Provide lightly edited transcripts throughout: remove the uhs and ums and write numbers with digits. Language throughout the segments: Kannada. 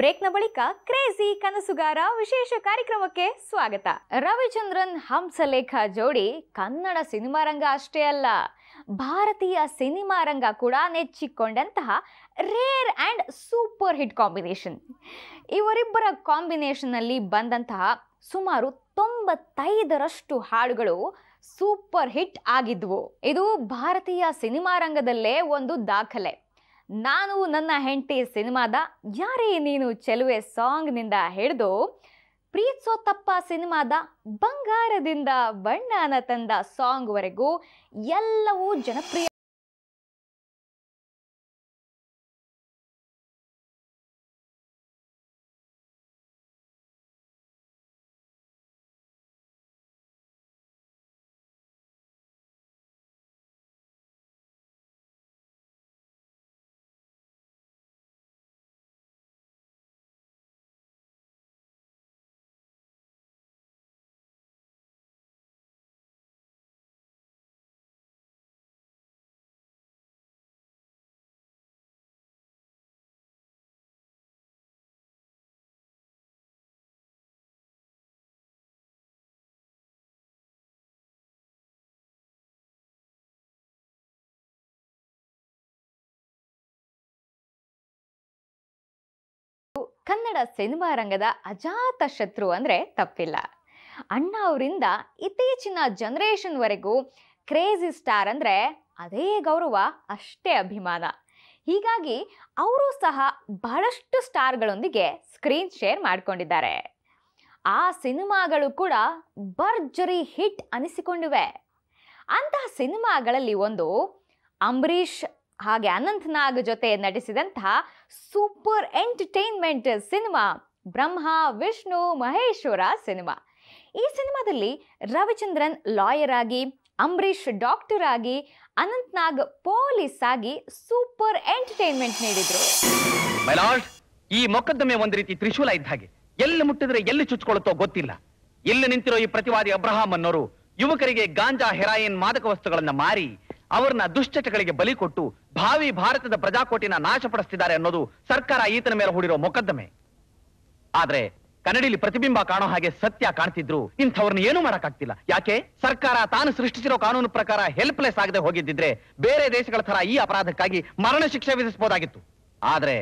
ಬ್ರೇಕ್ನ ಬಳಿಕ ಕ್ರೇಜಿ ಕನಸುಗಾರ ವಿಶೇಷ ಕಾರ್ಯಕ್ರಮಕ್ಕೆ ಸ್ವಾಗತ. ರವಿಚಂದ್ರನ್ ಹಂಸಲೇಖ ಜೋಡಿ ಕನ್ನಡ ಸಿನಿಮಾ ರಂಗ ಅಷ್ಟೇ ಅಲ್ಲ, ಭಾರತೀಯ ಸಿನಿಮಾ ರಂಗ ಕೂಡ ನೆಚ್ಚಿಕೊಂಡಂತಹ rare and super hit combination. ಇವರಿಬ್ಬರ ಕಾಂಬಿನೇಷನ್ ಅಲ್ಲಿ ಬಂದಂತಹ ಸುಮಾರು 95ರಷ್ಟು ಹಾಡುಗಳು ಸೂಪರ್ ಹಿಟ್ ಆಗಿದ್ವು. ಇದು ಭಾರತೀಯ ಸಿನಿಮಾ ರಂಗದಲ್ಲೇ ಒಂದು ದಾಖಲೆ. ನಾನು ನನ್ನ ಹೆಂಡತಿ ಸಿನಿಮಾದ ಯಾರೇ ನೀನು ಚೆಲುವೆ ಸಾಂಗ್ನಿಂದ ಹಿಡಿದು ಪ್ರೀತ್ಸೋ ತಪ್ಪ ಸಿನಿಮಾದ ಬಂಗಾರದಿಂದ ಬಣ್ಣನ ತಂದ ಸಾಂಗ್ವರೆಗೂ ಎಲ್ಲವೂ ಜನಪ್ರಿಯ. ಕನ್ನಡ ಸಿನಿಮಾ ರಂಗದ ಅಜಾತ ಶತ್ರು ಅಂದ್ರೆ ತಪ್ಪಿಲ್ಲ. ಅಣ್ಣ ಅವರಿಂದ ಇತ್ತೀಚಿನ ಜನರೇಷನ್ ವರೆಗೂ ಕ್ರೇಜಿ ಸ್ಟಾರ್ ಅಂದ್ರೆ ಅದೇ ಗೌರವ, ಅಷ್ಟೇ ಅಭಿಮಾನ. ಹೀಗಾಗಿ ಅವರು ಸಹ ಬಹಳಷ್ಟು ಸ್ಟಾರ್ಗಳೊಂದಿಗೆ ಸ್ಕ್ರೀನ್ ಶೇರ್ ಮಾಡ್ಕೊಂಡಿದ್ದಾರೆ. ಆ ಸಿನಿಮಾಗಳು ಕೂಡ ಭರ್ಜರಿ ಹಿಟ್ ಅನಿಸಿಕೊಂಡಿವೆ. ಅಂತಹ ಸಿನಿಮಾಗಳಲ್ಲಿ ಒಂದು ಅಂಬರೀಷ್ ಹಾಗೆ ಅನಂತ್ ನಾಗ್ ಜೊತೆ ನಟಿಸಿದಂತಹ super entertainment cinema Brahma Vishnu Maheshwara cinema. ಈ ಸಿನಿಮಾದಲ್ಲಿ ರವಿಚಂದ್ರನ್ ಲಾಯರ್ ಆಗಿ, ಅಂಬರೀಷ್ ಡಾಕ್ಟರ್ ಆಗಿ, ಅನಂತ್ ನಾಗ್ ಪೊಲೀಸ್ ಆಗಿ ಸೂಪರ್ ಎಂಟರ್ಟೈನ್ಮೆಂಟ್ ನೀಡಿದ್ರು. ಈ ಮೊಕದ್ದಮೆ ಒಂದು ರೀತಿ ತ್ರಿಶೂಲ ಇದ್ದ ಹಾಗೆ, ಎಲ್ಲಿ ಮುಟ್ಟಿದ್ರೆ ಎಲ್ಲಿ ಚುಚ್ಕೊಳ್ಳುತ್ತೋ ಗೊತ್ತಿಲ್ಲ. ಎಲ್ಲಿ ನಿಂತಿರೋ ಈ ಪ್ರತಿವಾದಿ ಅಬ್ರಹಾಂ ಅನ್ನೋರು ಯುವಕರಿಗೆ ಗಾಂಜಾ, ಹೆರಾಯಿನ್, ಮಾದಕ ವಸ್ತುಗಳನ್ನ ಮಾರಿ ಅವರನ್ನ ದುಶ್ಚಟಗಳಿಗೆ ಬಲಿ ಕೊಟ್ಟು ಭಾವಿ ಭಾರತದ ಪ್ರಜಾಕೋಟಿನ ನಾಶಪಡಿಸ್ತಿದ್ದಾರೆ ಅನ್ನೋದು ಸರ್ಕಾರ ಈತನ ಮೇಲೆ ಹೂಡಿರೋ ಮೊಕದ್ದಮೆ. ಆದ್ರೆ ಕನ್ನಡಿಲಿ ಪ್ರತಿಬಿಂಬ ಕಾಣೋ ಹಾಗೆ ಸತ್ಯ ಕಾಣ್ತಿದ್ರು ಇಂಥವ್ರನ್ನ ಏನು ಮಾಡಕ್ಕಾಗ್ತಿಲ್ಲ. ಯಾಕೆ? ಸರ್ಕಾರ ತಾನು ಸೃಷ್ಟಿಸಿರೋ ಕಾನೂನು ಪ್ರಕಾರ ಹೆಲ್ಪ್ಲೆಸ್ ಆಗದೆ ಹೋಗಿದ್ದಿದ್ರೆ ಬೇರೆ ದೇಶಗಳ ತರ ಈ ಅಪರಾಧಕ್ಕಾಗಿ ಮರಣ ಶಿಕ್ಷೆ ವಿಧಿಸಬಹುದಾಗಿತ್ತು. ಆದ್ರೆ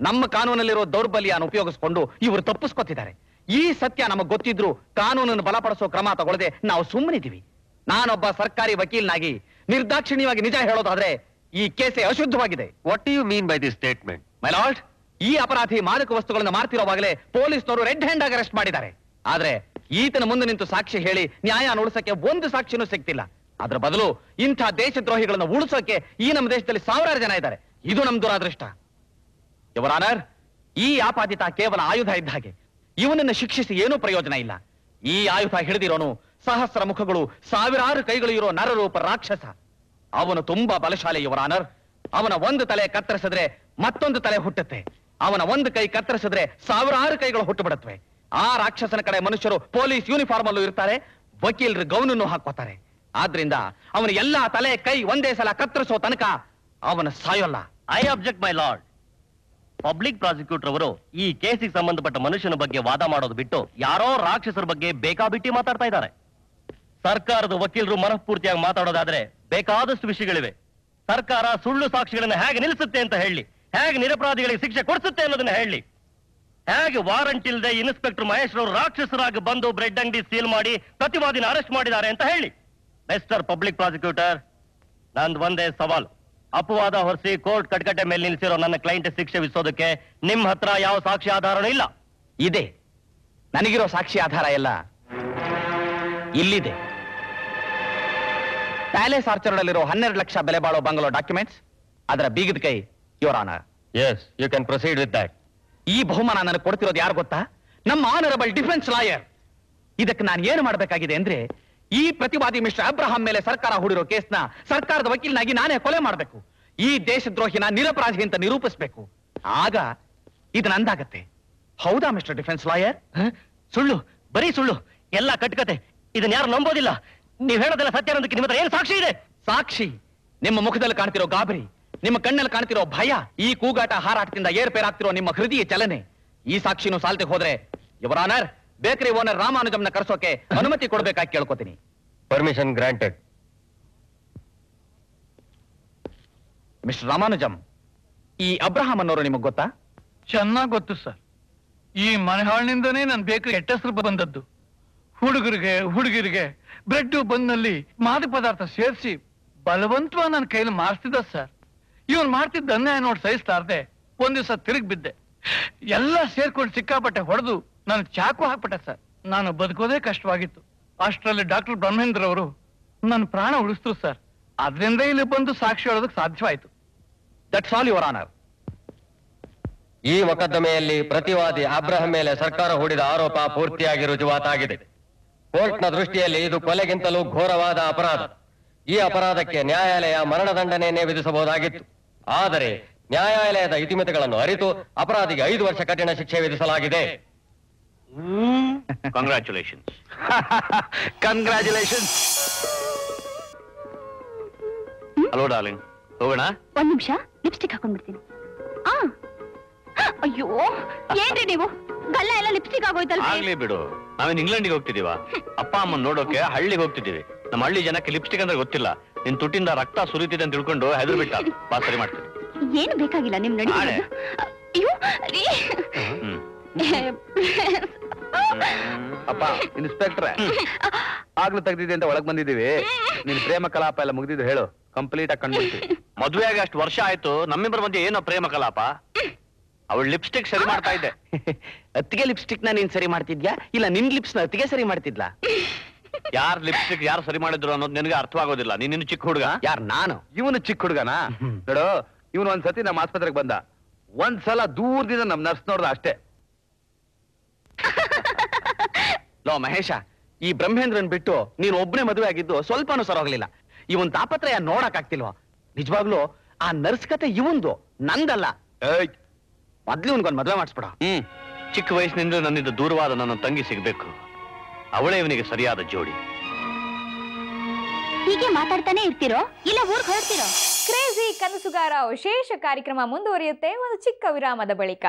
ನಮ್ಮ ಕಾನೂನಲ್ಲಿರೋ ದೌರ್ಬಲ್ಯನ ಉಪಯೋಗಿಸ್ಕೊಂಡು ಇವರು ತಪ್ಪಿಸ್ಕೊತಿದ್ದಾರೆ. ಈ ಸತ್ಯ ನಮಗ್ ಗೊತ್ತಿದ್ರು ಕಾನೂನನ್ನು ಬಲಪಡಿಸೋ ಕ್ರಮ ತಗೊಳ್ಳದೆ ನಾವು ಸುಮ್ಮನಿದ್ದೀವಿ. ನಾನೊಬ್ಬ ಸರ್ಕಾರಿ ವಕೀಲನಾಗಿ ನಿರ್ದಾಕ್ಷಿಣ್ಯವಾಗಿ ನಿಜ ಹೇಳೋದಾದ್ರೆ ಈ ಕೇಸೆ ಅಶುದ್ಧವಾಗಿದೆ. What do you mean by this statement? My lord, ಈ ಅಪರಾಧಿ ಮಾದಕ ವಸ್ತುಗಳನ್ನು ಮಾರ್ತಿರೋವಾಗಲೇ ಪೊಲೀಸ್ನವರು ರೆಡ್ ಹ್ಯಾಂಡ್ ಆಗಿ ಅರೆಸ್ಟ್ ಮಾಡಿದ್ದಾರೆ. ಆದ್ರೆ ಈತನ ಮುಂದೆ ನಿಂತು ಸಾಕ್ಷಿ ಹೇಳಿ ನ್ಯಾಯ ಉಳಿಸಕ್ಕೆ ಒಂದು ಸಾಕ್ಷಿನೂ ಸಿಗ್ತಿಲ್ಲ. ಅದ್ರ ಬದಲು ಇಂಥ ದೇಶದ್ರೋಹಿಗಳನ್ನು ಉಳಿಸೋಕೆ ಈ ನಮ್ಮ ದೇಶದಲ್ಲಿ ಸಾವಿರಾರು ಜನ ಇದ್ದಾರೆ. ಇದು ನಮ್ ದುರಾದೃಷ್ಟ. ಯುವರ್ ಆನರ್, ಈ ಆಪಾದಿತ ಕೇವಲ ಆಯುಧ ಇದ್ದ ಹಾಗೆ. ಇವನನ್ನು ಶಿಕ್ಷಿಸಿ ಏನೂ ಪ್ರಯೋಜನ ಇಲ್ಲ. ಈ ಆಯುಧ ಹಿಡಿದಿರೋನು ಸಹಸ್ರ ಮುಖಗಳು, ಸಾವಿರಾರು ಕೈಗಳು ಇರೋ ನರರೂಪ ರಾಕ್ಷಸ. ಅವನು ತುಂಬಾ ಬಲಶಾಲಿ ಯುವರ್ ಆನರ್. ಅವನ ಒಂದು ತಲೆ ಕತ್ತರಿಸಿದ್ರೆ ಮತ್ತೊಂದು ತಲೆ ಹುಟ್ಟುತ್ತೆ. ಅವನ ಒಂದು ಕೈ ಕತ್ತರಿಸಿದ್ರೆ ಸಾವಿರಾರು ಕೈಗಳು ಹುಟ್ಟು ಬಿಡುತ್ತವೆ. ಆ ರಾಕ್ಷಸನ ಕಡೆ ಮನುಷ್ಯರು ಪೊಲೀಸ್ ಯೂನಿಫಾರ್ಮ್ ಅಲ್ಲೂ ಇರ್ತಾರೆ, ವಕೀಲರು ಗೌನನ್ನು ಹಾಕೋತಾರೆ. ಆದ್ರಿಂದ ಅವನ ಎಲ್ಲಾ ತಲೆ ಕೈ ಒಂದೇ ಸಲ ಕತ್ತರಿಸೋ ತನಕ ಅವನ ಸಾಯೋಲ್ಲ. I object my lord. Public prosecutor ಅವರು ಈ ಕೇಸಿಗೆ ಸಂಬಂಧಪಟ್ಟ ಮನುಷ್ಯನ ಬಗ್ಗೆ ವಾದ ಮಾಡೋದು ಬಿಟ್ಟು ಯಾರೋ ರಾಕ್ಷಸರ ಬಗ್ಗೆ ಬೇಕಾಬಿಟ್ಟಿ ಮಾತಾಡ್ತಾ ಇದ್ದಾರೆ. ಸರ್ಕಾರದ ವಕೀಲರು ಮನಃಪೂರ್ತಿಯಾಗಿ ಮಾತಾಡೋದಾದ್ರೆ ಬೇಕಾದಷ್ಟು ವಿಷಯಗಳಿವೆ. ಸರ್ಕಾರ ಸುಳ್ಳು ಸಾಕ್ಷಿಗಳನ್ನ ಹೇಗೆ ನಿಲ್ಲಿಸುತ್ತೆ ಅಂತ ಹೇಳಿ, ಹೇಗೆ ನಿರಪರಾಧಿಗಳಿಗೆ ಶಿಕ್ಷೆ ಕೊಡಿಸುತ್ತೆ ಅನ್ನೋದನ್ನ ಹೇಳಿ, ಹೇಗೆ ವಾರಂಟ್ ಇಲ್ಲದೆ ಇನ್ಸ್ಪೆಕ್ಟರ್ ಮಹೇಶ್ ಅವರು ರಾಕ್ಷಸರಾಗಿ ಬಂದು ಬ್ರೆಡ್ ಅಂಗಡಿ ಸೀಲ್ ಮಾಡಿ ಪ್ರತಿವಾದಿನ ಅರೆಸ್ಟ್ ಮಾಡಿದ್ದಾರೆ ಅಂತ ಹೇಳಿ. ಮಿಸ್ಟರ್ ಪಬ್ಲಿಕ್ ಪ್ರಾಸಿಕ್ಯೂಟರ್, ನಂದು ಒಂದೇ ಸವಾಲು. ಅಪವಾದ ಹೊರಿಸಿ ಕೋರ್ಟ್ ಕಟ್ಕಟ್ಟೆ ಮೇಲೆ ನಿಲ್ಲಿಸಿರೋ ನನ್ನ ಕ್ಲೈಂಟ್ ಶಿಕ್ಷೆ ವಿಧಿಸೋದಕ್ಕೆ ನಿಮ್ಮ ಹತ್ರ ಯಾವ ಸಾಕ್ಷಿ ಆಧಾರನೂ ಇಲ್ಲ. ಇದೆ. ನನಗಿರೋ ಸಾಕ್ಷಿ ಆಧಾರ ಎಲ್ಲ ಇಲ್ಲಿದೆ. ಪ್ಯಾಲೇಸ್ ಆರ್ಚರ್ನಲ್ಲಿರೋ 12 ಲಕ್ಷ ಬೆಲೆ ಬಾಳೋ ಬಂಗಲೋ ಡಾಕ್ಯುಮೆಂಟ್ಸ್, ಅದರ ಬೀಗದ ಕೈ your honour. Yes, you can proceed with that. ಈ ಬಹುಮಾನ ನನಗೆ ಕೊಡ್ತಿರೋದು ಯಾರು ಗೊತ್ತಾ? ನಮ್ಮ ಆನರಬಲ್ ಡಿಫೆನ್ಸ್ ಲಾಯರ್. ಇದಕ್ಕೆ ನಾನು ಏನು ಮಾಡಬೇಕಾಗಿದೆ ಅಂದ್ರೆ, ಈ ಪ್ರತಿವಾದಿ ಮಿಸ್ಟರ್ ಅಬ್ರಹಾಂ ಮೇಲೆ ಸರ್ಕಾರ ಹೂಡಿರೋ ಕೇಸ್ನ ಸರ್ಕಾರದ ವಕೀಲನಾಗಿ ನಾನೇ ಕೊಲೆ ಮಾಡಬೇಕು. ಈ ದೇಶದ್ರೋಹಿನ ನಿರಪರಾಧಿ ಅಂತ ನಿರೂಪಿಸಬೇಕು. ಆಗ ಇದು ನಂದಾಗತ್ತೆ. ಹೌದಾ ಮಿಸ್ಟರ್ ಡಿಫೆನ್ಸ್ ಲಾಯರ್? ಸುಳ್ಳು, ಬರೀ ಸುಳ್ಳು, ಎಲ್ಲ ಕಟ್ಕತೆ. ಇದನ್ನ ಯಾರು ನಂಬೋದಿಲ್ಲ. ನೀವ್ ಹೇಳೋದೆಲ್ಲ ಸತ್ಯ ಅನ್ನೋದಕ್ಕೆ ನಿಮ್ಮ ಹತ್ರ ಏನು ಸಾಕ್ಷಿ ಇದೆ? ಸಾಕ್ಷಿ ನಿಮ್ಮ ಮುಖದಲ್ಲಿ ಕಾಣ್ತಿರೋ ಗಾಬರಿ, ನಿಮ್ಮ ಕಣ್ಣಲ್ಲಿ ಕಾಣ್ತಿರೋ ಭಯ, ಈ ಕೂಗಾಟ ಹಾರಾಟದಿಂದ ಏರ್ಪೇರಾಗ್ತಿರೋ ನಿಮ್ಮ ಹೃದಯ ಚಲನೆ, ಈ ಸಾಕ್ಷಿನೂ ಸಾಲ್ತೆ ಹೋದ್ರೆ ಯುವರ್ ಆನರ್ ಬೇಕರಿ ಓನರ್ ರಾಮಾನುಜಂನ ಕರೆಸೋಕೆ ಅನುಮತಿ ಕೊಡ್ಬೇಕಾಗಿ ಕೇಳ್ಕೊತೀನಿ. Permission granted. ಮಿಸ್ಟರ್ ರಾಮಾನುಜಂ, ಈ ಅಬ್ರಹಾಂ ಅನ್ನೋರು ನಿಮಗ್ ಗೊತ್ತಾ? ಚೆನ್ನಾಗಿ ಗೊತ್ತು ಸರ್. ಈ ಮನೆಹಾಳಿನಿಂದನೇ ನನ್ನ ಬೇಕರಿ ಕೆಟ್ಟ ಹೆಸರು ಬಂದದ್ದು. ಹುಡುಗರಿಗೆ ಬ್ರೆಡ್ ಬಂದ್ನಲ್ಲಿ ಮಾದಕ ಪದಾರ್ಥ ಸೇರಿಸಿ ಬಲವಂತವಾಗಿ ನನ್ನ ಕೈಲಿ ಮಾರ್ತಿದ್ದ ಸರ್. ಇವನ್ ಮಾಡ್ತಿದ್ದ ಅನ್ಯಾಯ ನೋಡಿ ಸಹಿಸ್ತಾರ್ದೆ ಒಂದ್ ದಿವಸ ತಿರುಗಿ ಬಿದ್ದೆ. ಎಲ್ಲ ಸೇರ್ಕೊಂಡು ಸಿಕ್ಕಾಪಟ್ಟೆ ಹೊಡೆದು ನಾನು ಚಾಕು ಹಾಕ್ಬಿಟ್ಟೆ ಸರ್. ನಾನು ಬದುಕೋದೇ ಕಷ್ಟವಾಗಿತ್ತು. ಅಷ್ಟರಲ್ಲಿ ಡಾಕ್ಟರ್ ಬ್ರಹ್ಮೇಂದ್ರ ಅವರು ನನ್ನ ಪ್ರಾಣ ಉಳಿಸಿದ್ರು ಸರ್. ಅದರಿಂದ ಇಲ್ಲಿ ಬಂದು ಸಾಕ್ಷಿ ಹೇಳೋದಕ್ಕೆ ಸಾಧ್ಯವಾಯಿತು. That's all your honour. ಈ ಮೊಕದ್ದಮೆಯಲ್ಲಿ ಪ್ರತಿವಾದಿ ಅಬ್ರಹಂ ಮೇಲೆ ಸರ್ಕಾರ ಹೂಡಿದ ಆರೋಪ ಪೂರ್ತಿಯಾಗಿ ರುಜುವಾತಾಗಿದೆ. ಕೋರ್ಟ್ನ ದೃಷ್ಟಿಯಲ್ಲಿ ಇದು ಕೊಲೆಗಿಂತಲೂ ಘೋರವಾದ ಅಪರಾಧ. ಈ ಅಪರಾಧಕ್ಕೆ ನ್ಯಾಯಾಲಯ ಮರಣದಂಡನೆಯನ್ನೇ ವಿಧಿಸಬಹುದಾಗಿತ್ತು. ಆದರೆ ನ್ಯಾಯಾಲಯದ ಇತಿಮಿತಿಗಳನ್ನು ಅರಿತು ಅಪರಾಧಿಗೆ 5 ವರ್ಷ ಕಠಿಣ ಶಿಕ್ಷೆ ವಿಧಿಸಲಾಗಿದೆ. ಕಂಗ್ರ್ಯಾಚುಲೇಷನ್ಸ್. ಕಂಗ್ರ್ಯಾಚುಲೇಷನ್ಸ್. ಹಲೋ ಡಾರ್ಲಿಂಗ್, ಹೋಗೋಣ? ಒಂದ್ ನಿಮಿಷ ಲಿಪ್ಸ್ಟಿಕ್ ಹಾಕೊಂಡ್ಬಿಡ್ತೀನಿ. ಅಯ್ಯೋ ಏನ್ರಿ ನೀವು, ಗಲ್ಲ ಎಲ್ಲ ಲಿಪ್ಸ್ಟಿಕ್ ಆಗೋಯ್ತಲ್ಲ. ಆಗ್ಲಿ ಬಿಡು, ನಾವೇನ್ ಇಂಗ್ಲೆಂಡಿಗೆ ಹೋಗ್ತಿದೀವ? ಅಪ್ಪ ಅಮ್ಮನ್ ನೋಡೋಕೆ ಹಳ್ಳಿಗೆ ಹೋಗ್ತಿದೀವಿ. ನಮ್ಮ ಹಳ್ಳಿ ಜನಕ್ಕೆ ಲಿಪ್ಸ್ಟಿಕ್ ಅಂದ್ರೆ ಗೊತ್ತಿಲ್ಲ. ನಿನ್ ತುಟ್ಟಿಂದ ರಕ್ತ ಸುರಿತಿದೆ ಅಂತ ತಿಳ್ಕೊಂಡು ಹೆದರು ಬಿಟ್ಟ. ಬಾ, ಸರಿ ಮಾಡ್ತೀನಿ. ಏನು ಬೇಕಾಗಿಲ್ಲ, ನಿಮ್ ನಡಿ. ನಾಳೆ? ಅಯ್ಯೋ ಅಪ್ಪ ಇನ್ಸ್ಪೆಕ್ಟ್ರೆ, ಆಗ್ಲೂ ತೆಗ್ದಿದೆ ಅಂತ ಒಳಗ್ ಬಂದಿದೀವಿ. ನಿನ್ ಪ್ರೇಮ ಕಲಾಪ ಎಲ್ಲ ಮುಗಿದಿದ್ದು ಹೇಳು, ಕಂಪ್ಲೀಟ್ ಆಗಿ ಕಂಡ್ಬಿಡ್ತೀವಿ. ಮದುವೆಯಾಗಿ ಅಷ್ಟು ವರ್ಷ ಆಯ್ತು, ನಮ್ಮಿಬ್ಬರ ಮಧ್ಯೆ ಏನೋ ಪ್ರೇಮ ಕಲಾಪ? ಅವಳು ಲಿಪ್ಸ್ಟಿಕ್ ಸರಿ ಮಾಡ್ತಾ ಇದ್ದೆ. ಅತ್ತಿಗೆ ಲಿಪ್ಸ್ಟಿಕ್ ನ ನೀನ್ ಸರಿ ಮಾಡ್ತಿದ್ಯಾ ಇಲ್ಲ ನಿನ್ ಲಿಪ್ಸ್ ನ ಅತ್ತಿಗೆ ಸರಿ ಮಾಡ್ತಿದ್ಲಾ? ಯಾರ್ ಲಿಪ್ಸ್ಟಿಕ್ ಯಾರು ಸರಿ ಮಾಡಿದ್ರು ಅನ್ನೋದು ನಿನಗೆ ಅರ್ಥವಾಗೋದಿಲ್ಲ. ನೀನು ಚಿಕ್ಕ ಹುಡುಗ. ಯಾರ್ ನಾನು? ಇವನು ಚಿಕ್ಕ ಹುಡುಗನ? ನೋಡು, ಇವನು ಒಂದ್ಸತಿ ನಮ್ಮ ಆಸ್ಪತ್ರೆಗೆ ಬಂದ. ಒಂದ್ಸಲ ದೂರದಿಂದ ನಮ್ ನರ್ಸ್ ನೋಡ್ದ ಅಷ್ಟೇ. ಲೋ ಮಹೇಶ, ಈ ಬ್ರಹ್ಮೇಂದ್ರನ್ ಬಿಟ್ಟು ನೀನ್ ಒಬ್ನೇ ಮದುವೆ ಆಗಿದ್ದು ಸ್ವಲ್ಪನೂ ಸರೋಗ್ಲಿಲ್ಲ. ಇವನ್ ತಾಪತ್ರಯ ನೋಡಕ್ ಆಗ್ತಿಲ್ವಾ? ನಿಜವಾಗ್ಲೂ ಆ ನರ್ಸ್ ಕತೆ ಇವಂದು, ನಂದಲ್ಲ. ಮೊದ್ಲು ಇವನ್ಗೊಂದ್ ಮದುವೆ ಮಾಡಿಸ್ಬಿಡ. ಚಿಕ್ಕ ವಯಸ್ಸಿನಿಂದ ನನ್ನಿಂದ ದೂರವಾದ ನನ್ನ ತಂಗಿ ಸಿಗ್ಬೇಕು. ಅವಳೇ ಇವನಿಗೆ ಸರಿಯಾದ ಜೋಡಿ. ಹೀಗೆ ಮಾತಾಡ್ತಾನೆ ಇರ್ತಿರೋ ಇಲ್ಲ ಊರ್ಗ್ ಹೊರಡ್ತಿರೋ? ಕ್ರೇಜಿ ಕನಸುಗಾರ ವಿಶೇಷ ಕಾರ್ಯಕ್ರಮ ಮುಂದುವರಿಯುತ್ತೆ ಒಂದು ಚಿಕ್ಕ ವಿರಾಮದ ಬಳಿಕ.